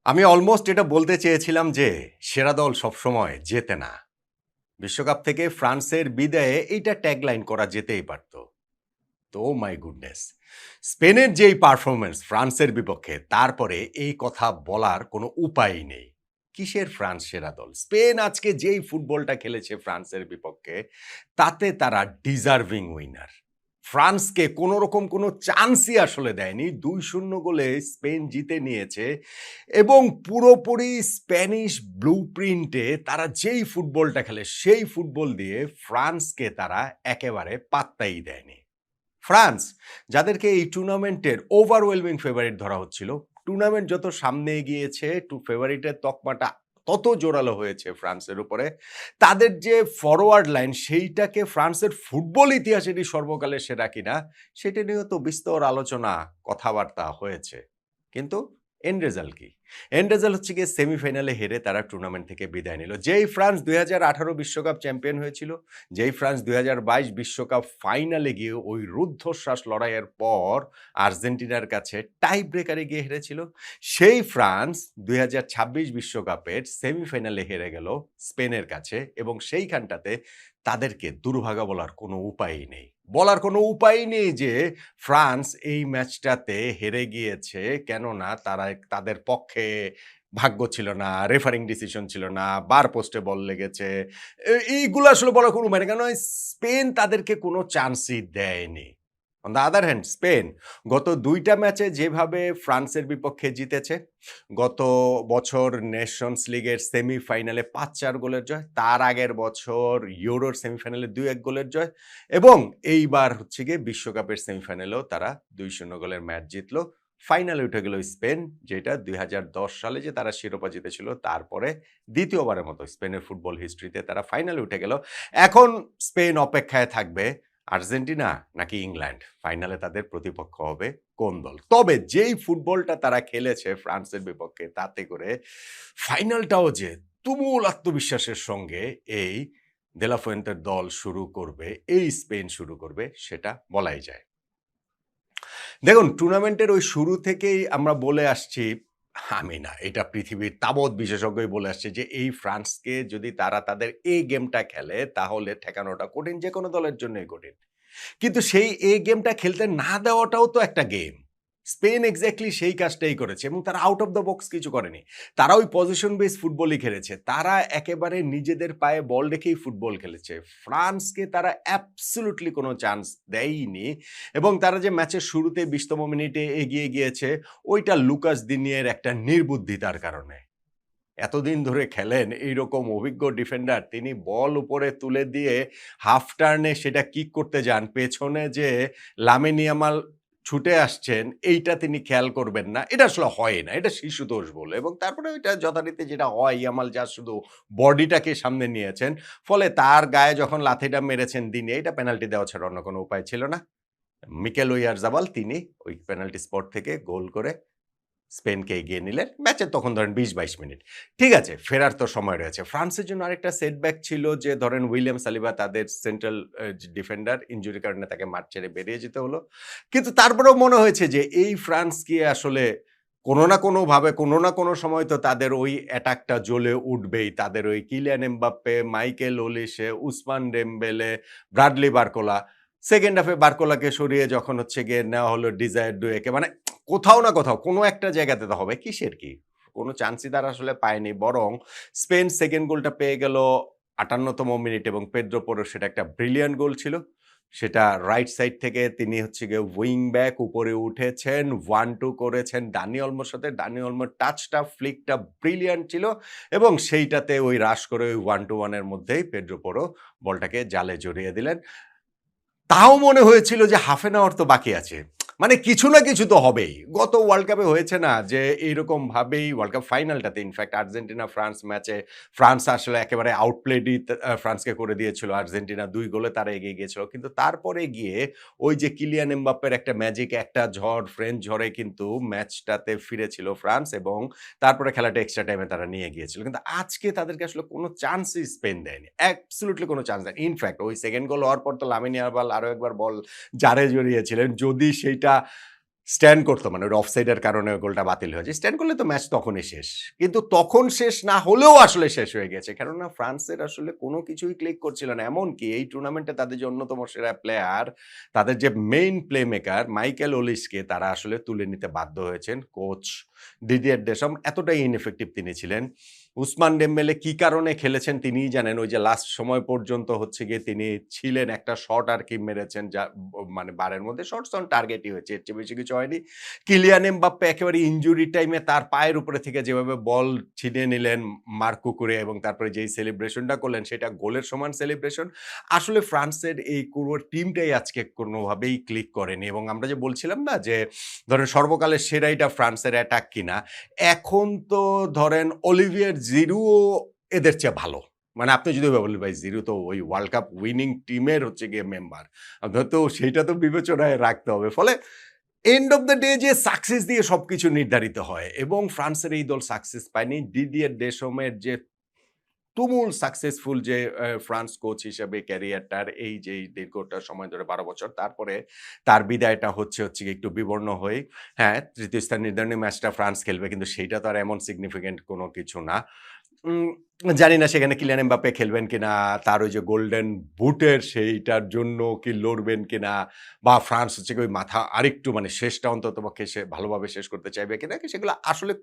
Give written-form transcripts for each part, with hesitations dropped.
আমি অলমোস্ট এটা বলতে চেয়েছিলাম যে সেরা দল সবসময় জেতে না। বিশ্বকাপ থেকে ফ্রান্সের বিদায়ে এইটা ট্যাগলাইন করা যেতেই পারত। তো মাই গুডনেস! স্পেনের যেই পারফরম্যান্স ফ্রান্সের বিপক্ষে, তারপরে এই কথা বলার কোনো উপায়ই নেই। কিসের ফ্রান্স সেরা দল? স্পেন আজকে যেই ফুটবলটা খেলেছে ফ্রান্সের বিপক্ষে, তাতে তারা ডিজার্ভিং উইনার। ফ্রান্সকে কোনো রকম কোনো চান্সই আসলে দেয়নি। ২-০ গোলে স্পেন জিতে নিয়েছে এবং পুরোপুরি স্প্যানিশ ব্লুপ্রিন্টে তারা যেই ফুটবলটা খেলে, সেই ফুটবল দিয়ে ফ্রান্সকে তারা একেবারে পাত্তাই দেয়নি। ফ্রান্স, যাদেরকে এই টুর্নামেন্টের ওভারওয়েলমিং ফেভারিট ধরা হচ্ছিল, টুর্নামেন্ট যত সামনে এগিয়েছে ফেভারিটের তকমাটা তত জোরালো হয়েছে ফ্রান্সের উপরে। তাদের যে ফরওয়ার্ড লাইন সেইটাকে ফ্রান্সের ফুটবল ইতিহাসেরই সর্বকালের সেরা কিনা সেটা নিয়েও তো বিস্তর আলোচনা, কথাবার্তা হয়েছে। কিন্তু এন্ড রেজাল্ট কি? এন্ড রেজাল্ট হচ্ছে গিয়ে সেমিফাইনালে হেরে তারা টুর্নামেন্ট থেকে বিদায় নিল। যেই ফ্রান্স ২০১৮ বিশ্বকাপ চ্যাম্পিয়ন হয়েছিল, যেই ফ্রান্স ২০২২ বিশ্বকাপ ফাইনালে গিয়ে ওই রুদ্ধশ্বাস লড়াইয়ের পর আর্জেন্টিনার কাছে টাই ব্রেকারে গিয়ে হেরেছিল, সেই ফ্রান্স ২০২৬ বিশ্বকাপের সেমিফাইনালে হেরে গেল স্পেনের কাছে এবং সেইখানটাতে তাদেরকে দুর্ভাগা বলার কোনো উপায়ই নেই। বলার কোনো উপায়ই নেই যে ফ্রান্স এই ম্যাচটাতে হেরে গিয়েছে, কেননা তাদের পক্ষে ভাগ্য ছিল না, রেফারিং ডিসিশন ছিল না, বার পোস্টে বল লেগেছে। এইগুলো আসলে বলার কোনো উপায় নেই। কেন স্পেন তাদেরকে কোনো চান্সই দেয়নি। On the other hand Spain গত ২ টা ম্যাচে যেভাবে ফ্রান্সের বিপক্ষে জিতেছে, গত বছর নেশনস লিগের সেমিফাইনালে ৫-৪ গোলের জয়, তার আগের বছর ইউরোর সেমিফাইনালে ২-১ গোলের জয় এবং এইবার হচ্ছে গিয়ে বিশ্বকাপের সেমিফাইনালেও তারা ২-০ গোলের ম্যাচ জিতলো। ফাইনালে উঠে গেল স্পেন, যেটা ২০১০ সালে যে তারা শিরোপা জিতেছিল তারপরে দ্বিতীয়বারের মতো স্পেনের ফুটবল হিস্ট্রিতে তারা ফাইনালে উঠে গেল। এখন স্পেন অপেক্ষায় থাকবে আর্জেন্টিনা নাকি ইংল্যান্ড, ফাইনালে তাদের প্রতিপক্ষ হবে কোন দল। তবে যেই ফুটবলটা তারা খেলেছে ফ্রান্সের বিপক্ষে, তাতে করে ফাইনালটাও যে তুমুল আত্মবিশ্বাসের সঙ্গে এই দে লা ফুয়েন্তের দল শুরু করবে, এই স্পেন শুরু করবে, সেটা বলাই যায়। দেখুন, টুর্নামেন্টের ওই শুরু থেকেই আমরা বলে আসছি, আমি না, এটা পৃথিবীর তাবৎ বিশেষজ্ঞই বলে আসছে যে এই ফ্রান্সকে যদি তারা তাদের এই গেমটা খেলে তাহলে ঠেকানোটা কঠিন, যেকোনো দলের জন্যই কঠিন। কিন্তু সেই গেমটা খেলতে না দেওয়াটাও তো একটা গেম। স্পেন এক্সাক্টলি সেই কাজটাই করেছে এবং তারা আউট অফ দ্য বক্স কিছু করেনি। তারা ওই পজিশন বেস ফুটবলই খেলেছে। তারা একেবারে নিজেদের পায়ে বল রেখেই ফুটবল খেলেছে। ফ্রান্সকে তারা অ্যাবসোলিউটলি কোনো চান্স দেয়ইনি এবং তারা যে ম্যাচের শুরুতে ২০তম মিনিটে এগিয়ে গিয়েছে, ওইটা লুকাস দিনিয়ের একটা নির্বুদ্ধিতার কারণে। এতদিন ধরে খেলেন এইরকম অভিজ্ঞ ডিফেন্ডার, তিনি বল উপরে তুলে দিয়ে হাফ টার্নে সেটা কিক করতে যান, পেছনে যে লামিন ইয়ামাল ছুটে আসছেন এইটা তিনি খেয়াল করবেন না। এটা আসলে হয় না। এটা শিশু দোষ বলে এবং তারপরে ওইটা যথারীতি যেটা হয়, ইয়ামাল জাস্ট শুধু বডিটাকে সামনে নিয়েছেন। ফলে তার গায়ে যখন লাথিটা মেরেছেন দিনে, এটা পেনাল্টি দেওয়া ছাড়া অন্য কোনো উপায় ছিল না। মিকেল ওয়াইয়ারজাবাল তিনি ওই পেনাল্টি স্পট থেকে গোল করে স্পেনকে এগিয়ে নিলেন। ম্যাচের তখন ধরেন ২০-২২ মিনিট। ঠিক আছে, ফেরার তো সময় রয়েছে। ফ্রান্সের জন্য আরেকটা সেটব্যাক ছিল যে ধরেন উইলিয়াম সালিবা, তাদের সেন্ট্রাল ডিফেন্ডার, ইনজুরির কারণে তাকে মাঠ ছেড়ে বেরিয়ে যেতে হলো। কিন্তু তারপরেও মনে হয়েছে যে এই ফ্রান্স কি আসলে কোনো না কোনোভাবে কোনো না কোনো সময় তো তাদের ওই অ্যাটাকটা জ্বলে উঠবেই। তাদের ওই Kylian Mbappe, Michael Olise, Ousmane Dembele, Bradley Barcola. Second হাফে বারকোলাকে সরিয়ে যখন হচ্ছে গিয়ে নেওয়া হলো ডিজায়ার ডুয়েকে, মানে কোথাও না কোথাও কোনো একটা জায়গাতে তো হবে। কিসের কি? কোনো চান্সই তারা আসলে পায়নি। বরং স্পেন সেকেন্ড গোলটা পেয়ে গেল ৫৮তম মিনিট এবং পেদ্রো পোরোর সেটা একটা ব্রিলিয়ান্ট গোল ছিল। সেটা রাইট সাইড থেকে তিনি হচ্ছে গিয়ে উইং ব্যাক উপরে উঠেছেন, 1-2 করেছেন দানি অলমোর সাথে। দানি অলমোর টাচটা, ফ্লিকটা ব্রিলিয়ান্ট ছিল এবং সেইটাতে ওই রাশ করে ওই 1-1 এর মধ্যেই পেদ্রো পোরো বলটাকে জালে জড়িয়ে দিলেন। তাও মনে হয়েছিল যে হাফ অ্যান আওয়ার তো বাকি আছে। মানে কিছু না কিছু তো হবেই। গত ওয়ার্ল্ড কাপে হয়েছে না যে এইরকম ভাবেই ওয়ার্ল্ড কাপ ফাইনালটাতে ইনফ্যাক্ট আর্জেন্টিনা ফ্রান্স ম্যাচে ফ্রান্স আসলে একেবারে আউটপ্লেডই ফ্রান্সকে করে দিয়েছিল। আর্জেন্টিনা ২ গোলে তারা এগিয়ে গিয়েছিল। কিন্তু তারপরে গিয়ে ওই যে কিলিয়ান এমবাপ্পের একটা ম্যাজিক, একটা ঝড়, ফ্রেঞ্চ ঝড়ে কিন্তু ম্যাচটাতে ফিরেছিল ফ্রান্স এবং তারপরে খেলাটা এক্সট্রা টাইমে তারা নিয়ে গিয়েছিল। কিন্তু আজকে তাদেরকে আসলে কোনো চান্সই স্পেন দেয়নি। অ্যাবসোলিউটলি কোনো চান্স দেয়নি। ইনফ্যাক্ট ওই সেকেন্ড গোল হওয়ার পর তো লামিন ইয়ামাল আরো একবার বল জারে জড়িয়েছিলেন। যদি সেইটা স্ট্যান্ড করতো মানে ওর অফসাইডের কারণে ওই গোলটা বাতিল হয়েছে। স্ট্যান্ড করলে তো ম্যাচ তখনই শেষ। কিন্তু তখন শেষ না হলেও আসলে শেষ হয়ে গেছে। কেননা ফ্রান্সের আসলে কোনো কিছুই ক্লিক করছিল না। এমনকি এই টুর্নামেন্টে তাদের যে অন্যতম সেরা প্লেয়ার, তাদের যে মেইন প্লে মেকার মাইকেল ওলিসকে তারা আসলে তুলে নিতে বাধ্য হয়েছেন। কোচ দিদিয়ের দেশম এতটাই ইনএফেক্টিভ তিনি ছিলেন। উসমান ডেম্বেলে কি কারণে খেলেছেন তিনিই জানেন। ওই যে লাস্ট সময় পর্যন্ত হচ্ছে গিয়ে তিনি ছিলেন, একটা শট আরকি মেরেছেন যা মানে বারের মধ্যে শটস অন টার্গেটই হয়েছে। এর চেয়ে বেশি কিছু হয়নি। কিলিয়ান এমবাপ্পে একেবারে ইনজুরি টাইমে তার পায়ের উপরে থেকে যেভাবে বল ছিনিয়ে নিলেন মার্ক কুকুরে এবং তারপরে যেই সেলিব্রেশনটা করলেন সেটা গোলের সমান সেলিব্রেশন। আসলে ফ্রান্সের এই পুরো টিমটাই আজকে কোনোভাবেই ক্লিক করেনি এবং আমরা যে বলছিলাম না যে ধরেন সর্বকালের সেরা এটা ফ্রান্সের অ্যাটাক কিনা, এখন তো ধরেন অলিভিয়ের জিরুও এদের চেয়ে ভালো। মানে আপনি যদি বলেন ভাই জিরু তো ওই ওয়ার্ল্ড কাপ উইনিং টিমের হচ্ছে গিয়ে মেম্বার। আপনার তো সেইটা তো বিবেচনায় রাখতে হবে। ফলে এন্ড অফ দ্য ডে যে সাকসেস দিয়ে সবকিছু নির্ধারিত হয় এবং ফ্রান্সের এই দল সাকসেস পায়নি। দিদিয়ের দেশমের যে তুমুল সাকসেসফুল যে ফ্রান্স কোচ হিসেবে ক্যারিয়ারটার এই যে দীর্ঘটা সময় ধরে ১২ বছর তারপরে তার বিদায়টা হচ্ছে গিয়ে একটু বিবর্ণ হয়ে। হ্যাঁ, তৃতীয় স্থান নির্ধারণী ম্যাচটা ফ্রান্স খেলবে কিন্তু সেইটা তো আর এমন সিগনিফিক্যান্ট কোনো কিছু না। উম জানি না সেখানে কিলিয়ান এমবাপ্পে খেলবেন কিনা, তার ওই যে গোল্ডেন বুটের সেইটার জন্য কি লড়বেন কিনা বা ফ্রান্স হচ্ছে গিয়ে ওই মাথা আরেকটু মানে শেষটা অন্ততপক্ষে সে ভালোভাবে শেষ করতে চাইবে কিনা সেগুলো আসলে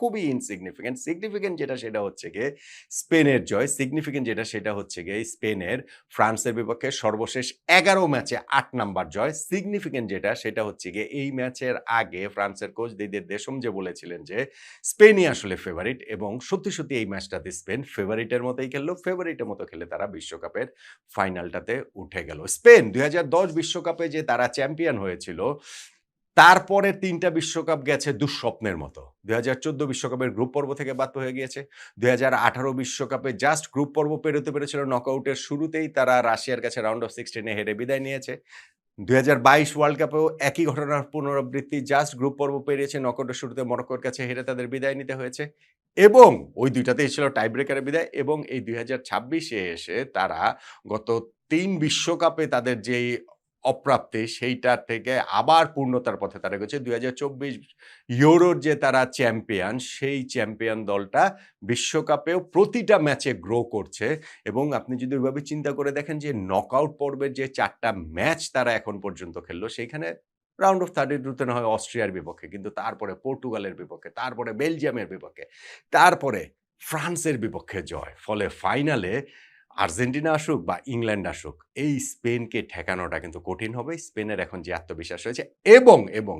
খুবই ইনসিগনিফিক্যান্ট। সিগনিফিক্যান্ট যেটা সেটা হচ্ছে গিয়ে স্পেনের জয়। সিগনিফিক্যান্ট যেটা সেটা হচ্ছে গিয়ে স্পেনের ফ্রান্সের বিপক্ষে সর্বশেষ ১১ ম্যাচে ৮ নাম্বার জয়। সিগনিফিক্যান্ট যেটা সেটা হচ্ছে গিয়ে এই ম্যাচের আগে ফ্রান্সের কোচ দিদিয়ের দেশম যে বলেছিলেন যে স্পেনই আসলে ফেভারিট এবং সত্যি এই ম্যাচটাতে স্পেন ফেভারিটের মতোই খেললো। ফেভারিটের মতো খেলে তারা বিশ্বকাপের ফাইনালটাতে উঠে গেল। স্পেন ২০১০ বিশ্বকাপে যে তারা চ্যাম্পিয়ন হয়েছিল, তারপরে ৩ টা বিশ্বকাপ গেছে দুঃস্বপ্নের মতো। ২০১৪ বিশ্বকাপের গ্রুপ পর্ব থেকে বাদ হয়ে গিয়েছে। ২০১৮ বিশ্বকাপে জাস্ট গ্রুপ পর্ব পেরোতে পেরেছিল, নকআউটের শুরুতেই তারা রাশিয়ার কাছে রাউন্ড অফ 16 এ হেরে বিদায় নিয়েছে। ২০২২ ওয়ার্ল্ড কাপেও একই ঘটনার পুনরাবৃত্তি। জাস্ট গ্রুপ পর্ব পেরিয়েছে, নকআউটের শুরুতে মরক্কোর কাছে হেরে তাদের বিদায় নিতে হয়েছে এবং ওই ২ টাতেই ছিল টাই ব্রেকারে বিদায় এবং এই ২০২৬ এ এসে তারা গত ৩ বিশ্বকাপে তাদের যেই অপ্রাপ্তি সেইটার থেকে আবার পূর্ণতার পথে তারা এগোচ্ছে। ২০২৪ ইউরোর যে তারা চ্যাম্পিয়ন, সেই চ্যাম্পিয়ন দলটা বিশ্বকাপেও প্রতিটা ম্যাচে গ্রো করছে এবং আপনি যদি ওইভাবে চিন্তা করে দেখেন যে নকআউট পর্বের যে ৪ টা ম্যাচ তারা এখন পর্যন্ত খেললো, সেইখানে রাউন্ড অফ 32 তে না হয় অস্ট্রিয়ার বিপক্ষে, কিন্তু তারপরে পর্তুগালের বিপক্ষে, তারপরে বেলজিয়ামের বিপক্ষে, তারপরে ফ্রান্সের বিপক্ষে জয়। ফলে ফাইনালে আর্জেন্টিনা আসুক বা ইংল্যান্ড আসুক, এই স্পেনকে ঠেকানোটা কিন্তু কঠিন হবে। স্পেনের এখন যে আত্মবিশ্বাস রয়েছে এবং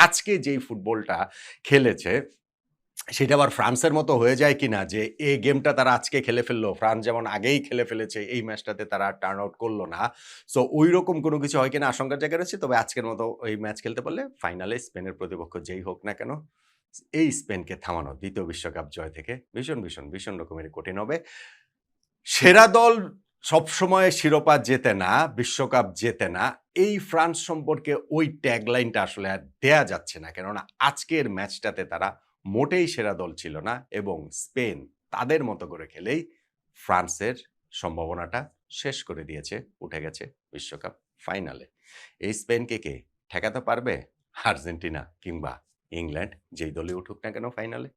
আজকে যেই ফুটবলটা খেলেছে সেটা আবার ফ্রান্সের মতো হয়ে যায় কিনা যে এই গেমটা তারা আজকে খেলে ফেললো। ফ্রান্স যেমন আগেই খেলে ফেলেছে, এই ম্যাচটাতে তারা আর টার্ন আউট করল না। সো ঐরকম কোনো কিছু হয় কিনা আশঙ্কার জায়গা রয়েছে। তবে আজকের মতো এই ম্যাচ খেলতে পারলে ফাইনালে স্পেনের প্রতিপক্ষ যেই হোক না কেন, এই স্পেনকে থামানো ২য় বিশ্বকাপ জয় থেকে ভীষণ রকমেরই কঠিন হবে। সেরা দল সবসময় শিরোপা জেতে না, বিশ্বকাপ জেতে না। এই ফ্রান্স সম্পর্কে ওই ট্যাগলাইনটা আসলে আর দেয়া যাচ্ছে না। কেননা আজকের ম্যাচটাতে তারা মোটেই সেরা দল ছিল না এবং স্পেন তাদের মতো করে খেলেই ফ্রান্সের সম্ভাবনাটা শেষ করে দিয়েছে, উঠে গেছে বিশ্বকাপ ফাইনালে। এই স্পেনকে কে ঠেকাতে পারবে? আর্জেন্টিনা কিংবা ইংল্যান্ড, যেই দলই উঠুক না কেন ফাইনালে।